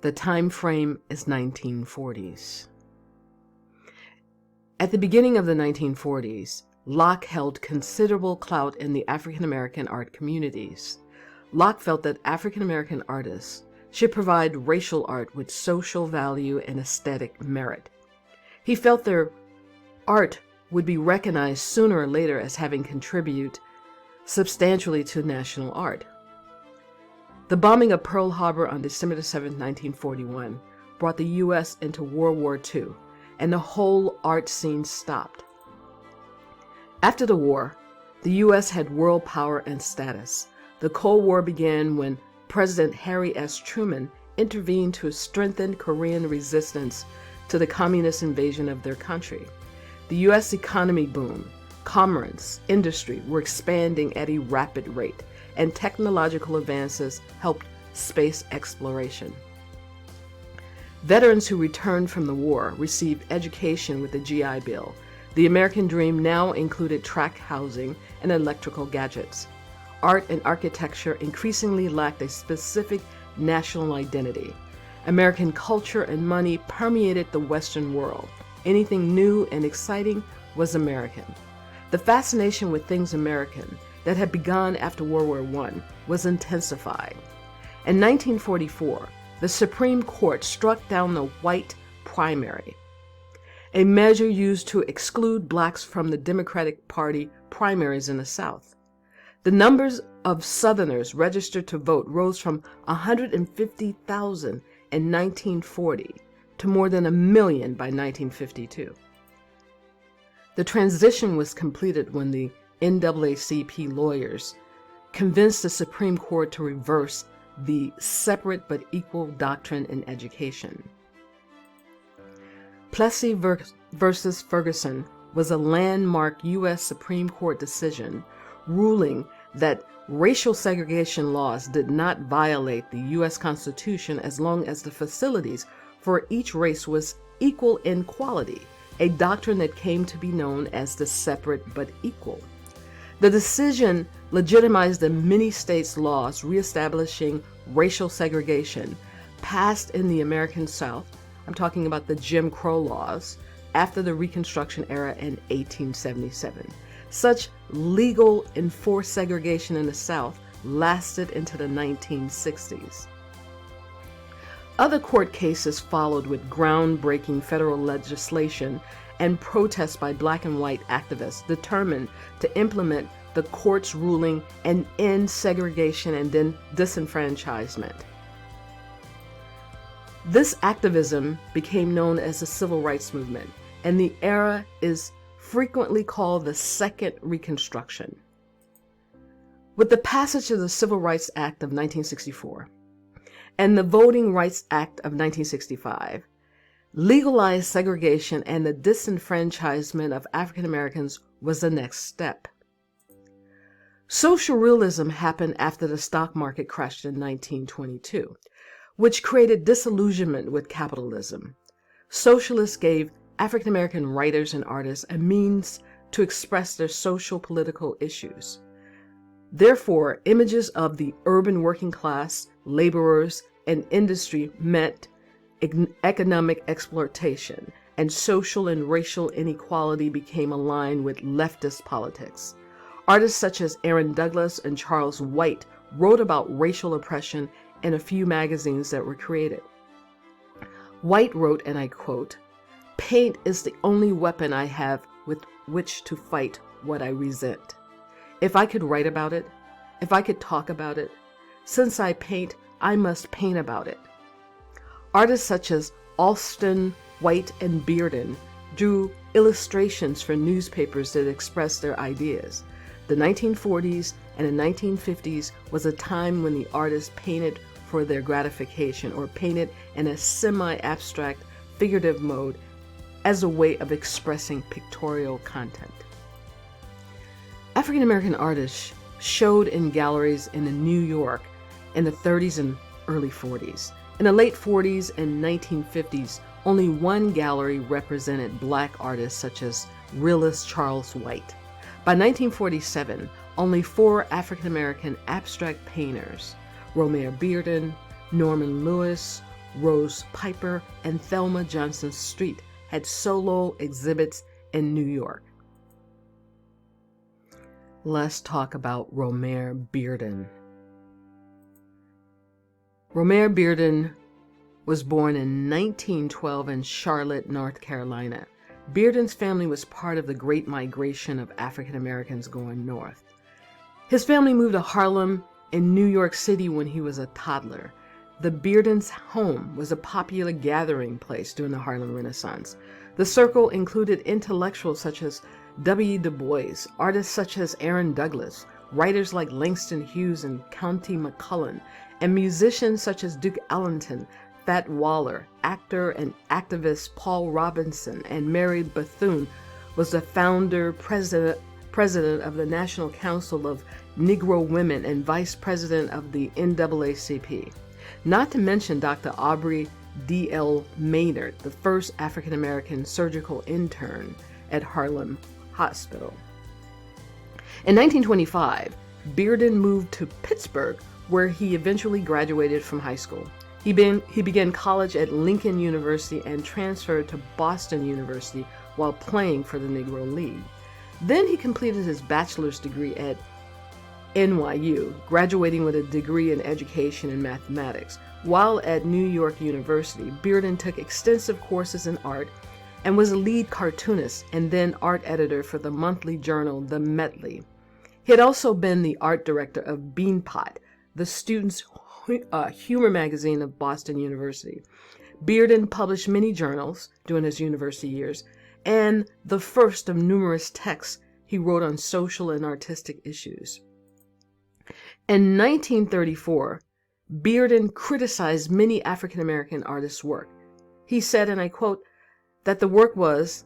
The time frame is 1940s. At the beginning of the 1940s, Locke held considerable clout in the African American art communities. Locke felt that African American artists should provide racial art with social value and aesthetic merit. He felt their art would be recognized sooner or later as having contributed substantially to national art. The bombing of Pearl Harbor on December 7, 1941, brought the U.S. into World War II, and the whole art scene stopped. After the war, the U.S. had world power and status. The Cold War began when President Harry S. Truman intervened to strengthen Korean resistance to the communist invasion of their country. The U.S. economy boomed. Commerce, industry were expanding at a rapid rate, and technological advances helped space exploration. Veterans who returned from the war received education with the GI Bill. The American dream now included tract housing and electrical gadgets. Art and architecture increasingly lacked a specific national identity. American culture and money permeated the Western world. Anything new and exciting was American. The fascination with things American that had begun after World War I was intensified. In 1944, the Supreme Court struck down the white primary, a measure used to exclude blacks from the Democratic Party primaries in the South. The numbers of Southerners registered to vote rose from 150,000 in 1940 to more than 1 million by 1952. The transition was completed when the NAACP lawyers convinced the Supreme Court to reverse the separate but equal doctrine in education. Plessy versus Ferguson was a landmark U.S. Supreme Court decision ruling that racial segregation laws did not violate the U.S. Constitution as long as the facilities for each race was equal in quality, a doctrine that came to be known as the separate but equal. The decision legitimized the many states' laws reestablishing racial segregation passed in the American South. I'm talking about the Jim Crow laws after the Reconstruction era in 1877. Such legal enforced segregation in the South lasted into the 1960s. Other court cases followed with groundbreaking federal legislation and protests by black and white activists determined to implement the court's ruling and end segregation and then disenfranchisement. This activism became known as the Civil Rights Movement, and the era is frequently called the Second Reconstruction. With the passage of the Civil Rights Act of 1964 and the Voting Rights Act of 1965, legalized segregation and the disenfranchisement of African Americans was the next step. Social realism happened after the stock market crashed in 1922, which created disillusionment with capitalism. Socialists gave African American writers and artists a means to express their social political issues. Therefore, images of the urban working class, laborers, and industry meant economic exploitation, and social and racial inequality became aligned with leftist politics. Artists such as Aaron Douglas and Charles White wrote about racial oppression in a few magazines that were created. White wrote, and I quote, "Paint is the only weapon I have with which to fight what I resent. If I could write about it, if I could talk about it, since I paint, I must paint about it." Artists such as Alston, White, and Bearden drew illustrations for newspapers that expressed their ideas. The 1940s and the 1950s was a time when the artists painted for their gratification or painted in a semi-abstract, figurative mode as a way of expressing pictorial content. African American artists showed in galleries in New York in the 30s and early 40s. In the late 40s and 1950s, only one gallery represented black artists such as realist Charles White. By 1947, only 4 African American abstract painters, Romare Bearden, Norman Lewis, Rose Piper, and Thelma Johnson Street had solo exhibits in New York. Let's talk about Romare Bearden. Romare Bearden was born in 1912 in Charlotte, North Carolina. Bearden's family was part of the Great Migration of African Americans going north. His family moved to Harlem in New York City when he was a toddler. The Bearden's home was a popular gathering place during the Harlem Renaissance. The circle included intellectuals such as W. Du Bois, artists such as Aaron Douglas, writers like Langston Hughes and Countee McCullen, and musicians such as Duke Ellington, Fat Waller. Actor and activist Paul Robinson and Mary Bethune was the founder president of the National Council of Negro Women and vice president of the NAACP. Not to mention Dr. Aubrey D.L. Maynard, the first African-American surgical intern at Harlem Hospital. In 1925, Bearden moved to Pittsburgh, where he eventually graduated from high school. He began college at Lincoln University and transferred to Boston University while playing for the Negro League. Then he completed his bachelor's degree at NYU, graduating with a degree in education and mathematics. While at New York University, Bearden took extensive courses in art and was a lead cartoonist and then art editor for the monthly journal The Medley. He had also been the art director of Beanpot, the students' humor magazine of Boston University. Bearden published many journals during his university years, and the first of numerous texts he wrote on social and artistic issues. In 1934, Bearden criticized many African American artists' work. He said, and I quote, that the work was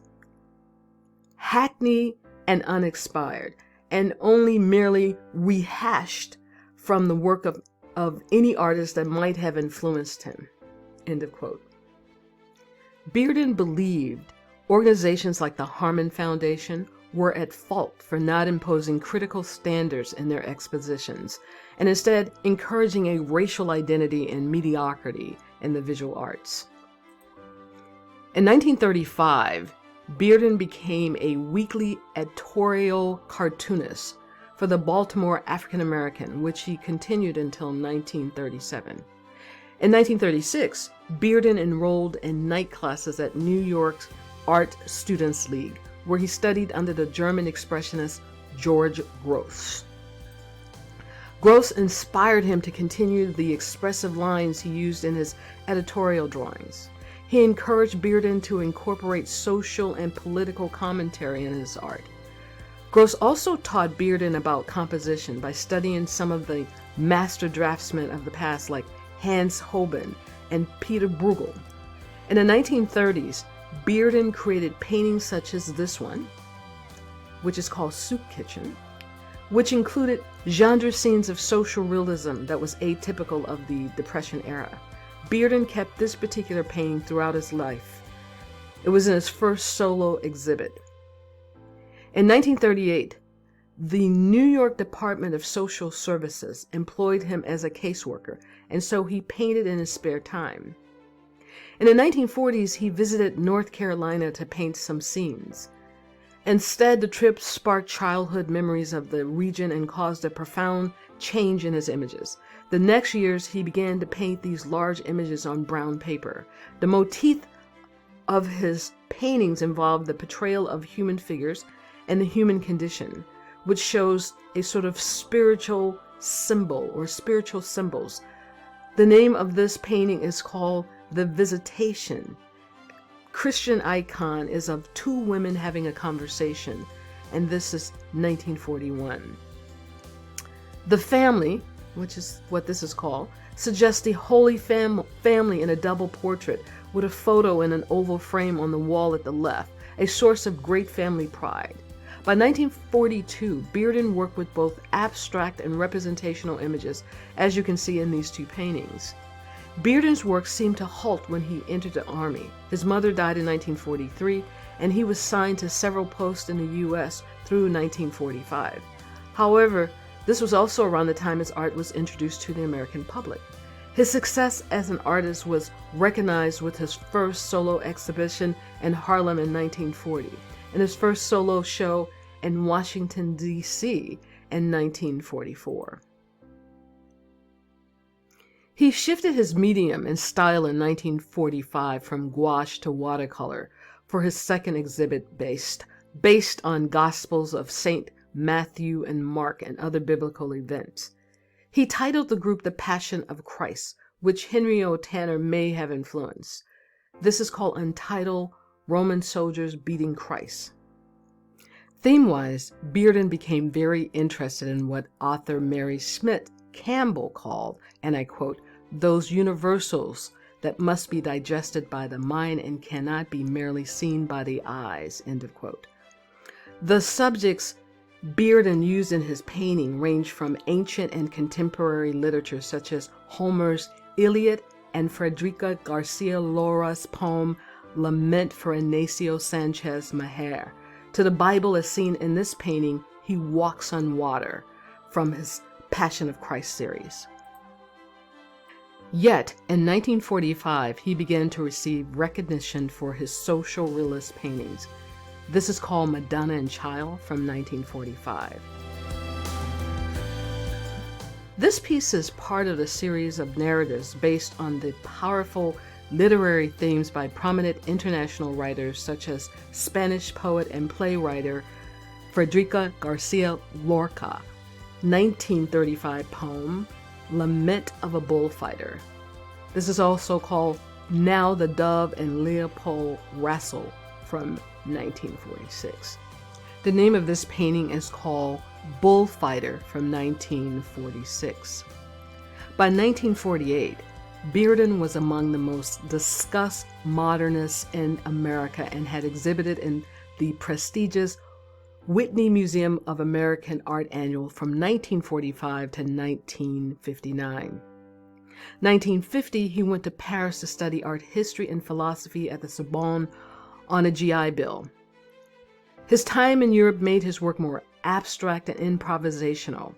hackneyed and uninspired, and only merely rehashed from the work of any artist that might have influenced him. End of quote. Bearden believed organizations like the Harmon Foundation were at fault for not imposing critical standards in their expositions, and instead encouraging a racial identity and mediocrity in the visual arts. In 1935, Bearden became a weekly editorial cartoonist for the Baltimore African American, which he continued until 1937. In 1936, Bearden enrolled in night classes at New York's Art Students League, where he studied under the German expressionist George Grosz. Grosz inspired him to continue the expressive lines he used in his editorial drawings. He encouraged Bearden to incorporate social and political commentary in his art. Grosz also taught Bearden about composition by studying some of the master draftsmen of the past like Hans Holbein and Peter Bruegel. In the 1930s, Bearden created paintings such as this one, which is called Soup Kitchen, which included genre scenes of social realism that was atypical of the Depression era. Bearden kept this particular painting throughout his life. It was in his first solo exhibit. In 1938, the New York Department of Social Services employed him as a caseworker, and so he painted in his spare time. In the 1940s, he visited North Carolina to paint some scenes. Instead, the trip sparked childhood memories of the region and caused a profound change in his images. The next years, he began to paint these large images on brown paper. The motif of his paintings involved the portrayal of human figures and the human condition, which shows a sort of spiritual symbol or spiritual symbols. The name of this painting is called The Visitation. Christian icon is of two women having a conversation, and this is 1941. The family, which is what this is called, suggests the Holy Family in a double portrait with a photo in an oval frame on the wall at the left, a source of great family pride. By 1942, Bearden worked with both abstract and representational images, as you can see in these two paintings. Bearden's work seemed to halt when he entered the Army. His mother died in 1943, and he was signed to several posts in the U.S. through 1945. However, this was also around the time his art was introduced to the American public. His success as an artist was recognized with his first solo exhibition in Harlem in 1940 and his first solo show in Washington, D.C. in 1944. He shifted his medium and style in 1945 from gouache to watercolor for his second exhibit based on Gospels of St. Matthew and Mark and other biblical events. He titled the group The Passion of Christ, which Henry O. Tanner may have influenced. This is called Untitled Roman Soldiers Beating Christ. Theme-wise, Bearden became very interested in what author Mary Schmidt Campbell called, and I quote, those universals that must be digested by the mind and cannot be merely seen by the eyes, end of quote. The subjects Bearden used in his painting range from ancient and contemporary literature such as Homer's Iliad and Frederica Garcia Lorca's poem Lament for Ignacio Sanchez Mejer, to the Bible as seen in this painting, He Walks on Water, from his Passion of Christ series. Yet, in 1945, he began to receive recognition for his social realist paintings. This is called Madonna and Child from 1945. This piece is part of a series of narratives based on the powerful literary themes by prominent international writers such as Spanish poet and playwright Frederica Garcia Lorca, 1935 poem, Lament of a Bullfighter. This is also called Now the Dove and Leopold Wrestle from 1946. The name of this painting is called Bullfighter from 1946. By 1948, Bearden was among the most discussed modernists in America and had exhibited in the prestigious Whitney Museum of American Art Annual from 1945 to 1959. 1950, he went to Paris to study art history and philosophy at the Sorbonne on a GI Bill. His time in Europe made his work more abstract and improvisational.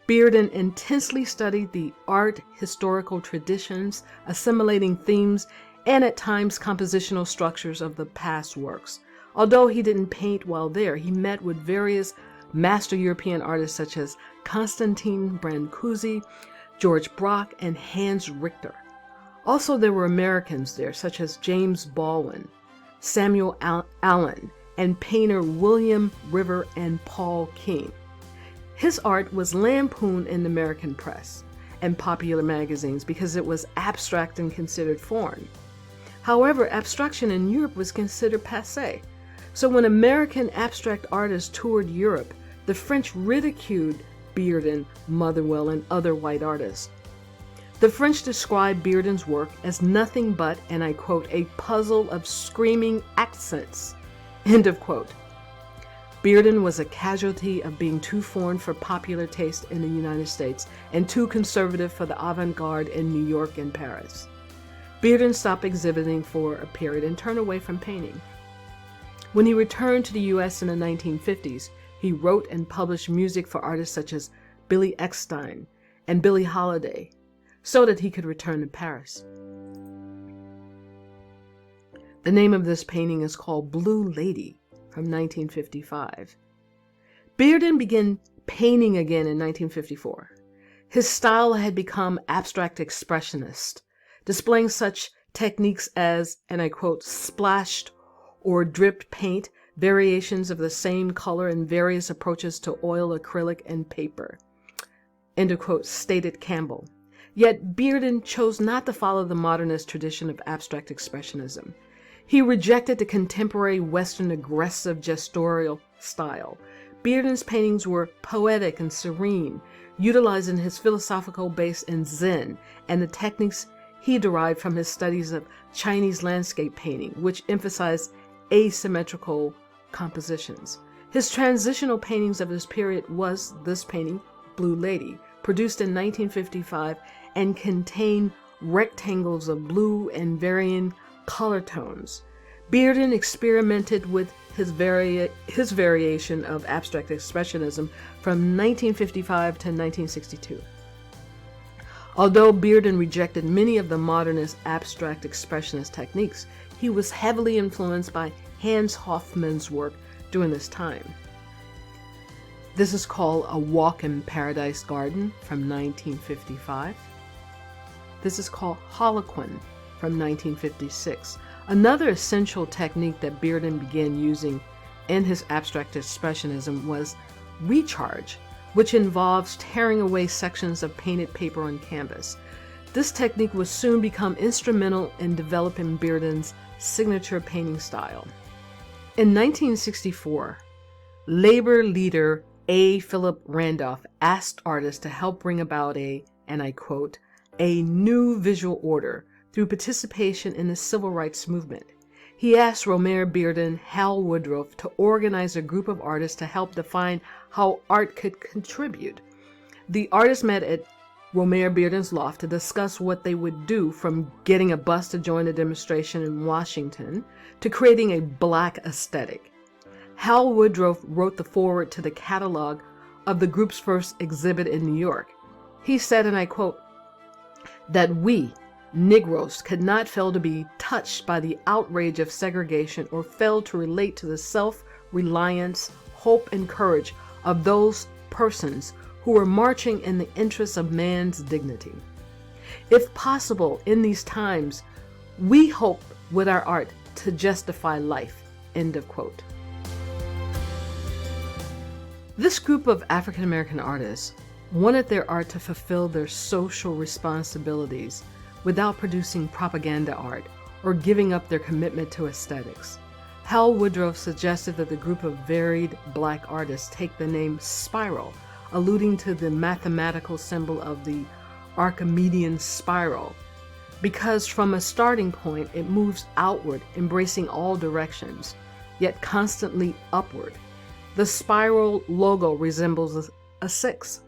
Bearden intensely studied the art historical traditions, assimilating themes and at times compositional structures of the past works. Although he didn't paint while there, he met with various master European artists such as Constantin Brancusi, George Braque, and Hans Richter. Also, there were Americans there such as James Baldwin, Samuel Allen, and painter William River and Paul King. His art was lampooned in the American press and popular magazines because it was abstract and considered foreign. However, abstraction in Europe was considered passé. So when American abstract artists toured Europe, the French ridiculed Bearden, Motherwell, and other white artists. The French described Bearden's work as nothing but, and I quote, a puzzle of screaming accents, end of quote. Bearden was a casualty of being too foreign for popular taste in the United States and too conservative for the avant-garde in New York and Paris. Bearden stopped exhibiting for a period and turned away from painting. When he returned to the U.S. in the 1950s, he wrote and published music for artists such as Billy Eckstine and Billie Holiday, so that he could return to Paris. The name of this painting is called Blue Lady from 1955. Bearden began painting again in 1954. His style had become abstract expressionist, displaying such techniques as, and I quote, splashed or dripped paint, variations of the same color, and various approaches to oil, acrylic, and paper, end of quote, stated Campbell. Yet Bearden chose not to follow the modernist tradition of abstract expressionism. He rejected the contemporary Western aggressive gestorial style. Bearden's paintings were poetic and serene, utilizing his philosophical base in Zen and the techniques he derived from his studies of Chinese landscape painting, which emphasized asymmetrical compositions. His transitional paintings of this period was this painting, Blue Lady, produced in 1955 and contained rectangles of blue and varying color tones. Bearden experimented with his variation of abstract expressionism from 1955 to 1962. Although Bearden rejected many of the modernist abstract expressionist techniques, he was heavily influenced by Hans Hofmann's work during this time. This is called A Walk in Paradise Garden from 1955. This is called Harlequin from 1956. Another essential technique that Bearden began using in his abstract expressionism was recharge, which involves tearing away sections of painted paper on canvas. This technique would soon become instrumental in developing Bearden's signature painting style. In 1964, labor leader A. Philip Randolph asked artists to help bring about and I quote, a new visual order through participation in the civil rights movement. He asked Romare Bearden, Hal Woodruff to organize a group of artists to help define how art could contribute. The artists met at Romare Bearden's loft to discuss what they would do, from getting a bus to join a demonstration in Washington to creating a black aesthetic. Hal Woodruff wrote the foreword to the catalog of the group's first exhibit in New York. He said, and I quote, that we, Negroes, could not fail to be touched by the outrage of segregation or fail to relate to the self-reliance, hope, and courage of those persons who were marching in the interests of man's dignity. If possible, in these times, we hope with our art to justify life. End of quote. This group of African American artists wanted their art to fulfill their social responsibilities without producing propaganda art or giving up their commitment to aesthetics. Hal Woodruff suggested that the group of varied black artists take the name Spiral, alluding to the mathematical symbol of the Archimedean spiral, because from a starting point it moves outward, embracing all directions, yet constantly upward. The spiral logo resembles a six.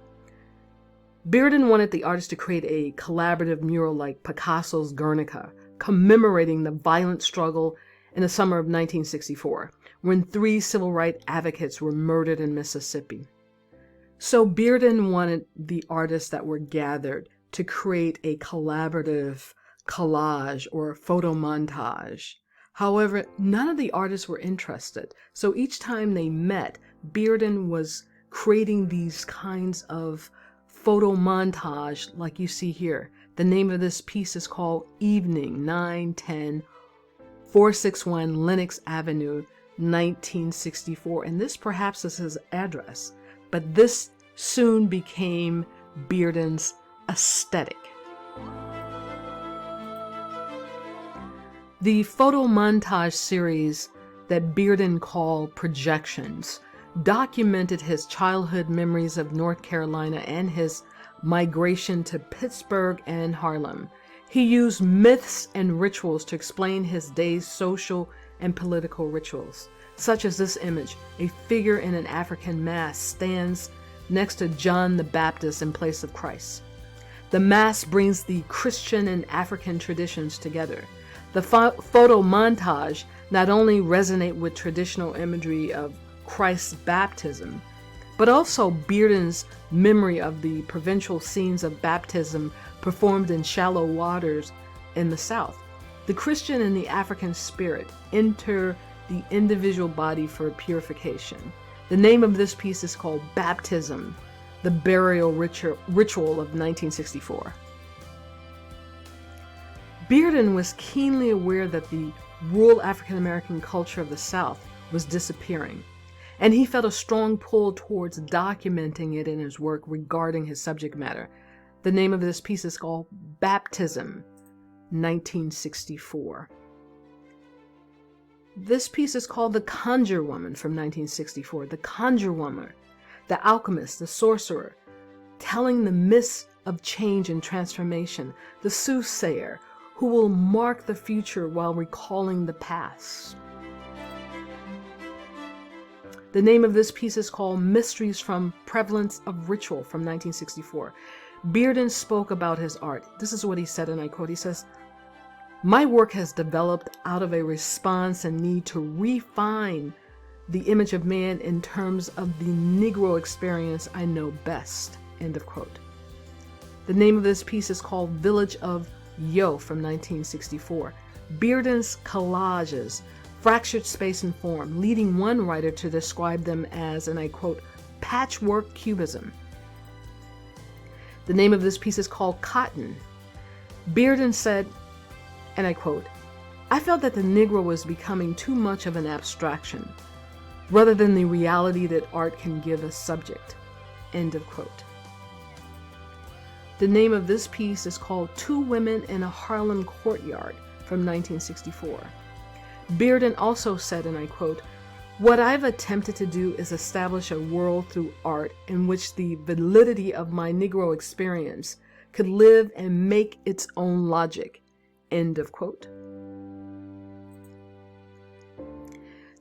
Bearden wanted the artist to create a collaborative mural like Picasso's Guernica, commemorating the violent struggle in the summer of 1964, when 3 civil rights advocates were murdered in Mississippi. So Bearden wanted the artists that were gathered to create a collaborative collage or photo montage. However, none of the artists were interested, so each time they met, Bearden was creating these kinds of photo montage like you see here. The name of this piece is called Evening, 910 461 Lenox Avenue, 1964, and this perhaps is his address, but this soon became Bearden's aesthetic. The photo montage series that Bearden called Projections documented his childhood memories of North Carolina and his migration to Pittsburgh and Harlem. He used myths and rituals to explain his day's social and political rituals, such as this image. A figure in an African mask stands next to John the Baptist in place of Christ. The mask brings the Christian and African traditions together. The photo montage not only resonate with traditional imagery of Christ's baptism, but also Bearden's memory of the provincial scenes of baptism performed in shallow waters in the South. The Christian and the African spirit enter the individual body for purification. The name of this piece is called Baptism, the Burial Ritual of 1964. Bearden was keenly aware that the rural African American culture of the South was disappearing, and he felt a strong pull towards documenting it in his work regarding his subject matter. The name of this piece is called Baptism, 1964. This piece is called The Conjure Woman from 1964. The Conjure Woman, the alchemist, the sorcerer, telling the myths of change and transformation, the soothsayer who will mark the future while recalling the past. The name of this piece is called Mysteries from Prevalence of Ritual from 1964. Bearden spoke about his art. This is what he said, and I quote, he says, "My work has developed out of a response and need to refine the image of man in terms of the Negro experience I know best." End of quote. The name of this piece is called Village of Yo from 1964. Bearden's collages fractured space and form, leading one writer to describe them as, and I quote, patchwork cubism. The name of this piece is called Cotton. Bearden said, and I quote, I felt that the Negro was becoming too much of an abstraction, rather than the reality that art can give a subject. End of quote. The name of this piece is called Two Women in a Harlem Courtyard from 1964. Bearden also said, and I quote, what I've attempted to do is establish a world through art in which the validity of my Negro experience could live and make its own logic. End of quote.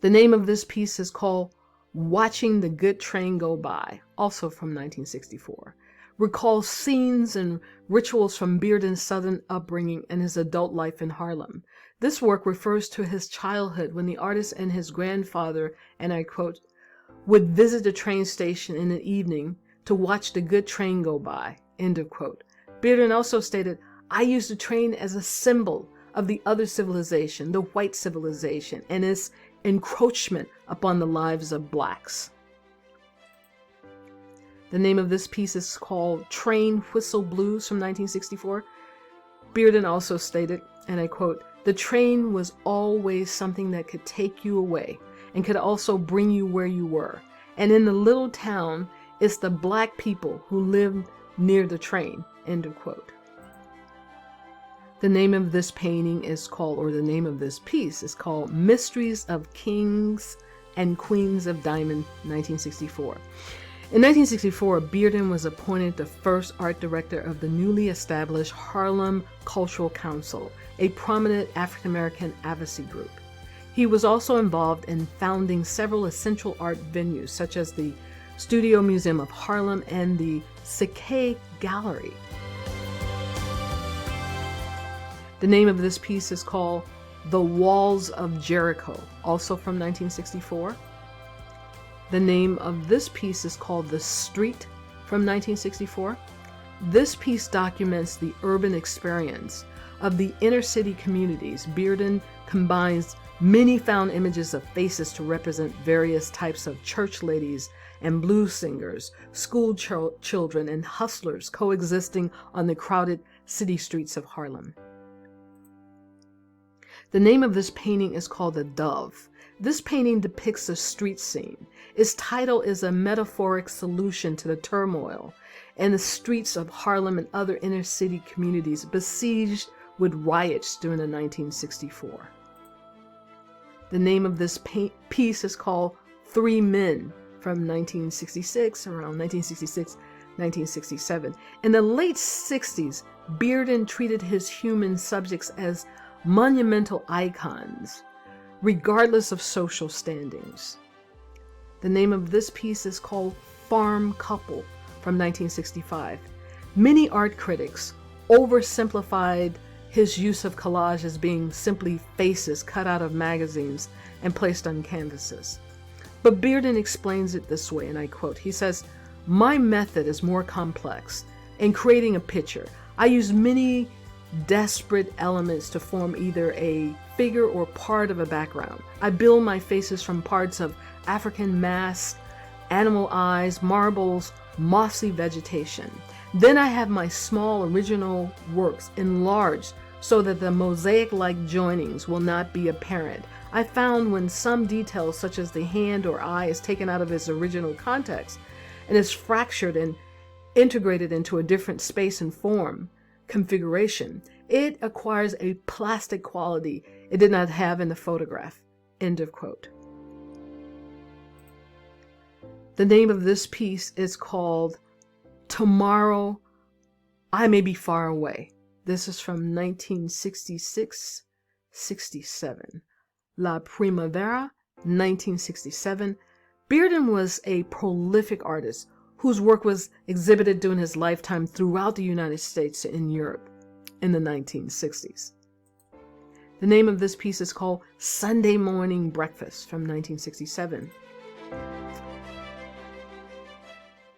The name of this piece is called Watching the Good Train Go By, also from 1964. Recalls scenes and rituals from Bearden's Southern upbringing and his adult life in Harlem. This work refers to his childhood when the artist and his grandfather, and I quote, would visit the train station in the evening to watch the good train go by, end of quote. Bearden also stated, I use the train as a symbol of the other civilization, the white civilization, and its encroachment upon the lives of blacks. The name of this piece is called Train Whistle Blues from 1964. Bearden also stated, and I quote, the train was always something that could take you away and could also bring you where you were. And in the little town, it's the black people who lived near the train, end of quote. The name of this painting is called, or the name of this piece is called Mysteries of Kings and Queens of Diamond, 1964. In 1964, Bearden was appointed the first art director of the newly established Harlem Cultural Council, a prominent African-American advocacy group. He was also involved in founding several essential art venues, such as the Studio Museum of Harlem and the Sakay Gallery. The name of this piece is called The Walls of Jericho, also from 1964. The name of this piece is called The Street from 1964. This piece documents the urban experience of the inner city communities. Bearden combines many found images of faces to represent various types of church ladies and blues singers, school children, and hustlers coexisting on the crowded city streets of Harlem. The name of this painting is called The Dove. This painting depicts a street scene. Its title is a metaphoric solution to the turmoil in the streets of Harlem and other inner city communities besieged with riots during the 1964. The name of this piece is called Three Men from 1966, around 1966, 1967. In the late 60s, Bearden treated his human subjects as monumental icons, regardless of social standings. The name of this piece is called Farm Couple from 1965. Many art critics oversimplified his use of collage as being simply faces cut out of magazines and placed on canvases. But Bearden explains it this way, and I quote, he says, my method is more complex. In creating a picture, I use many desperate elements to form either a figure or part of a background. I build my faces from parts of African masks, animal eyes, marbles, mossy vegetation. Then I have my small original works enlarged so that the mosaic-like joinings will not be apparent. I found when some details such as the hand or eye is taken out of its original context and is fractured and integrated into a different space and form configuration, it acquires a plastic quality it did not have in the photograph. End of quote. The name of this piece is called Tomorrow I May Be Far Away. This is from 1966-67. La Primavera, 1967. Bearden was a prolific artist whose work was exhibited during his lifetime throughout the United States and Europe in the 1960s. The name of this piece is called Sunday Morning Breakfast from 1967.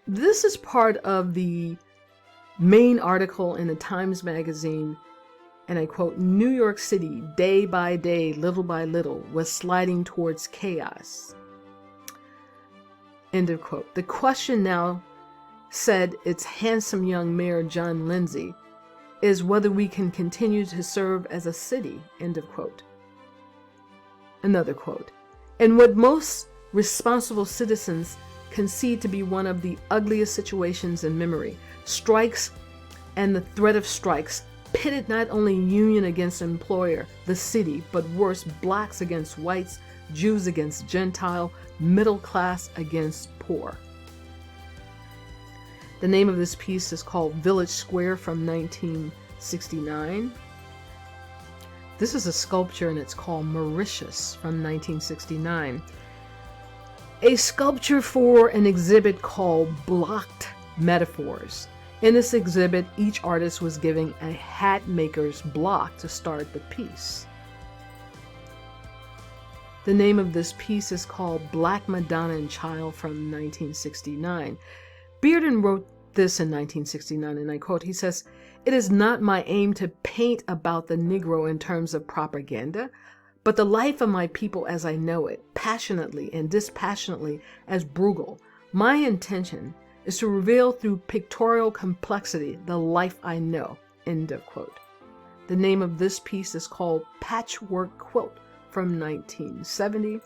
This is part of the main article in the Times Magazine, and I quote, "New York City, day by day, little by little, was sliding towards chaos." End of quote. The question now, said its handsome young mayor John Lindsay, is whether we can continue to serve as a city. End of quote. Another quote. "And what most responsible citizens concede to be one of the ugliest situations in memory, strikes and the threat of strikes pitted not only union against employer, the city, but worse, blacks against whites, Jews against Gentile, middle class against poor." The name of this piece is called Village Square from 1969. This is a sculpture and it's called Mauritius from 1969. A sculpture for an exhibit called Blocked Metaphors. In this exhibit, each artist was given a hat maker's block to start the piece. The name of this piece is called Black Madonna and Child from 1969. Bearden wrote this in 1969, and I quote, he says, "It is not my aim to paint about the Negro in terms of propaganda, but the life of my people as I know it, passionately and dispassionately as Bruegel. My intention is to reveal through pictorial complexity the life I know." End of quote. The name of this piece is called Patchwork Quilt from 1970.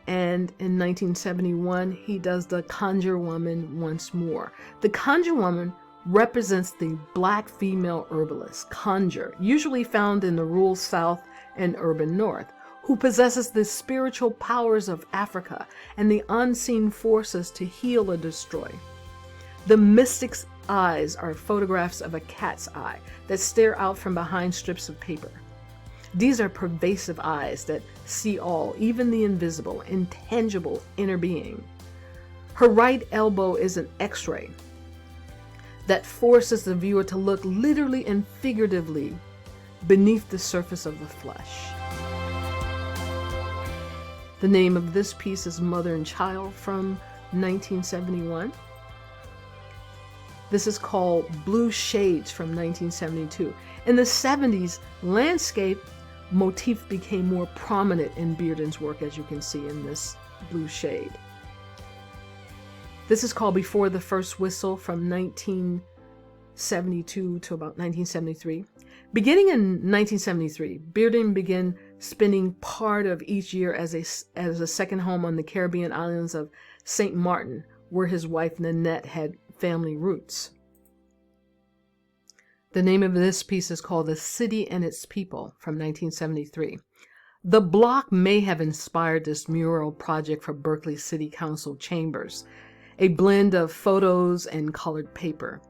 And in 1971, he does the Conjure Woman once more. The Conjure Woman represents the black female herbalist, conjure, usually found in the rural South and urban North, who possesses the spiritual powers of Africa and the unseen forces to heal or destroy. The mystic's eyes are photographs of a cat's eye that stare out from behind strips of paper. These are pervasive eyes that see all, even the invisible, intangible inner being. Her right elbow is an X-ray that forces the viewer to look literally and figuratively beneath the surface of the flesh. The name of this piece is Mother and Child from 1971. This is called Blue Shades from 1972. In the 70s, landscape motif became more prominent in Bearden's work, as you can see in this blue shade. This is called Before the First Whistle from 1972 to about 1973. Beginning in 1973, Bearden began spending part of each year as a second home on the Caribbean islands of St. Martin, where his wife Nanette had family roots. The name of this piece is called The City and Its People from 1973. The block may have inspired this mural project for Berkeley City Council chambers, a blend of photos and colored paper.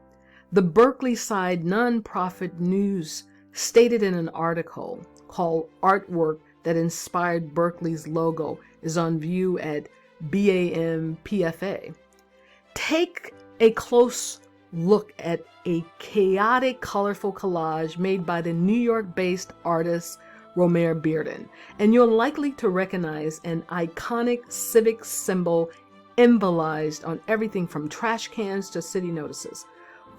The Berkeley Side nonprofit news stated in an article called Artwork that Inspired Berkeley's Logo is on view at BAMPFA. Take a close look at a chaotic, colorful collage made by the New York-based artist Romare Bearden, and you're likely to recognize an iconic civic symbol embolized on everything from trash cans to city notices.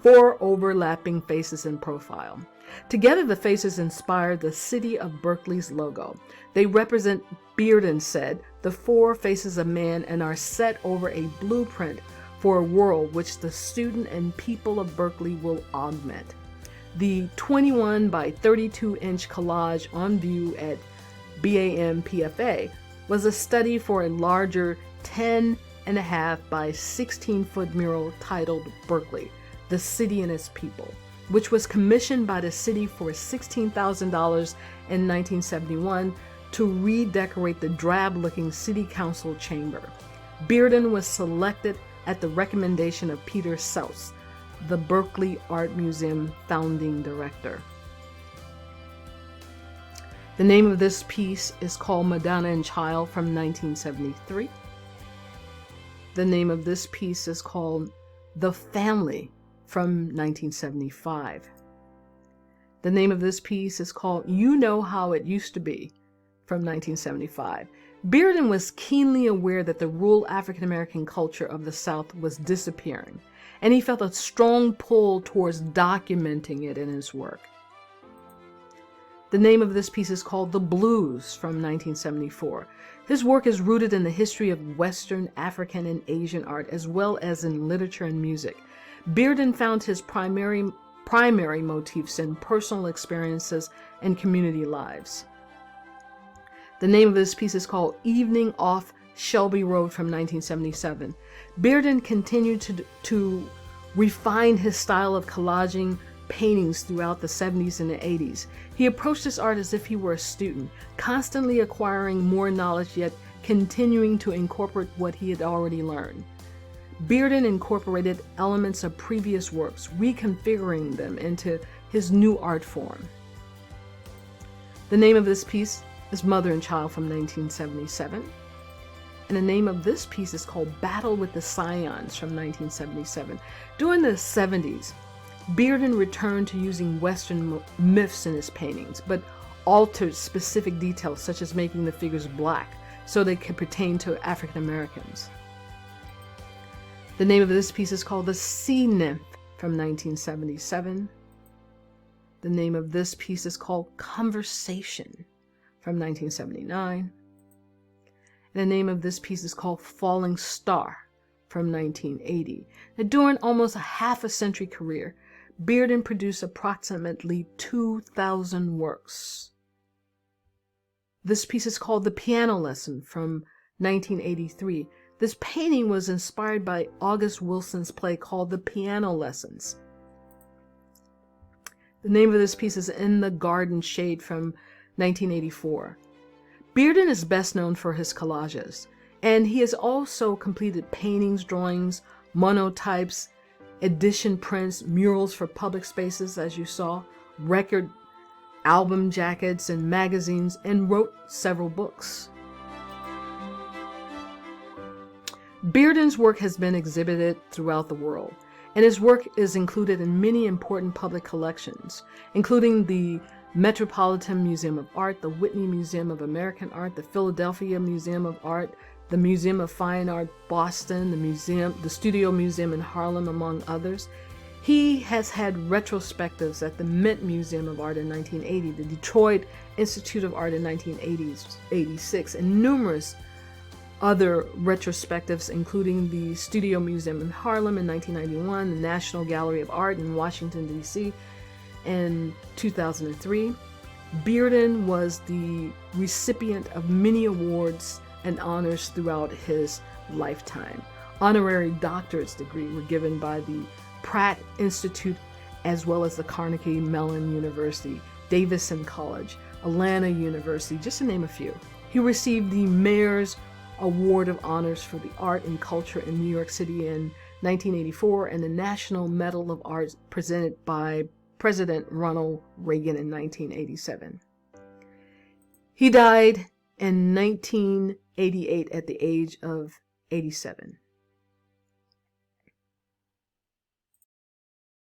4 overlapping faces in profile. Together, the faces inspire the City of Berkeley's logo. They represent, Bearden said, the 4 faces of man and are set over a blueprint for a world which the student and people of Berkeley will augment. The 21 by 32-inch collage on view at BAMPFA was a study for a larger 10.5 by 16-foot mural titled Berkeley, the City and Its People, which was commissioned by the city for $16,000 in 1971 to redecorate the drab-looking city council chamber. Bearden was selected at the recommendation of Peter Souse, the Berkeley Art Museum founding director. The name of this piece is called Madonna and Child from 1973. The name of this piece is called The Family from 1975. The name of this piece is called You Know How It Used to Be from 1975. Bearden was keenly aware that the rural African American culture of the South was disappearing, and he felt a strong pull towards documenting it in his work. The name of this piece is called The Blues from 1974. His work is rooted in the history of Western, African, and Asian art, as well as in literature and music. Bearden found his primary motifs in personal experiences and community lives. The name of this piece is called Evening Off Shelby Road from 1977. Bearden continued to refine his style of collaging paintings throughout the 70s and the 80s. He approached this art as if he were a student, constantly acquiring more knowledge yet continuing to incorporate what he had already learned. Bearden incorporated elements of previous works, reconfiguring them into his new art form. The name of this piece is Mother and Child from 1977. And the name of this piece is called Battle with the Scions from 1977. During the 70s, Bearden returned to using Western myths in his paintings, but altered specific details such as making the figures black so they could pertain to African Americans. The name of this piece is called The Sea Nymph from 1977. The name of this piece is called Conversation from 1979. And the name of this piece is called Falling Star from 1980. Now, during almost a half a century career, Bearden produced approximately 2,000 works. This piece is called The Piano Lesson from 1983. This painting was inspired by August Wilson's play called The Piano Lessons. The name of this piece is In the Garden Shade from 1984. Bearden is best known for his collages, and he has also completed paintings, drawings, monotypes, edition prints, murals for public spaces, as you saw, record album jackets and magazines, and wrote several books. Bearden's work has been exhibited throughout the world, and his work is included in many important public collections, including the Metropolitan Museum of Art, the Whitney Museum of American Art, the Philadelphia Museum of Art, the Museum of Fine Art Boston, the Studio Museum in Harlem, among others. He has had retrospectives at the Mint Museum of Art in 1980, the Detroit Institute of Art in 1986, and numerous other retrospectives, including the Studio Museum in Harlem in 1991, the National Gallery of Art in Washington, D.C. in 2003. Bearden was the recipient of many awards and honors throughout his lifetime. Honorary doctorate degrees were given by the Pratt Institute as well as the Carnegie Mellon University, Davidson College, Atlanta University, just to name a few. He received the Mayor's Award of Honors for the Art and Culture in New York City in 1984 and the National Medal of Art presented by President Ronald Reagan in 1987. He died in 1988 at the age of 87.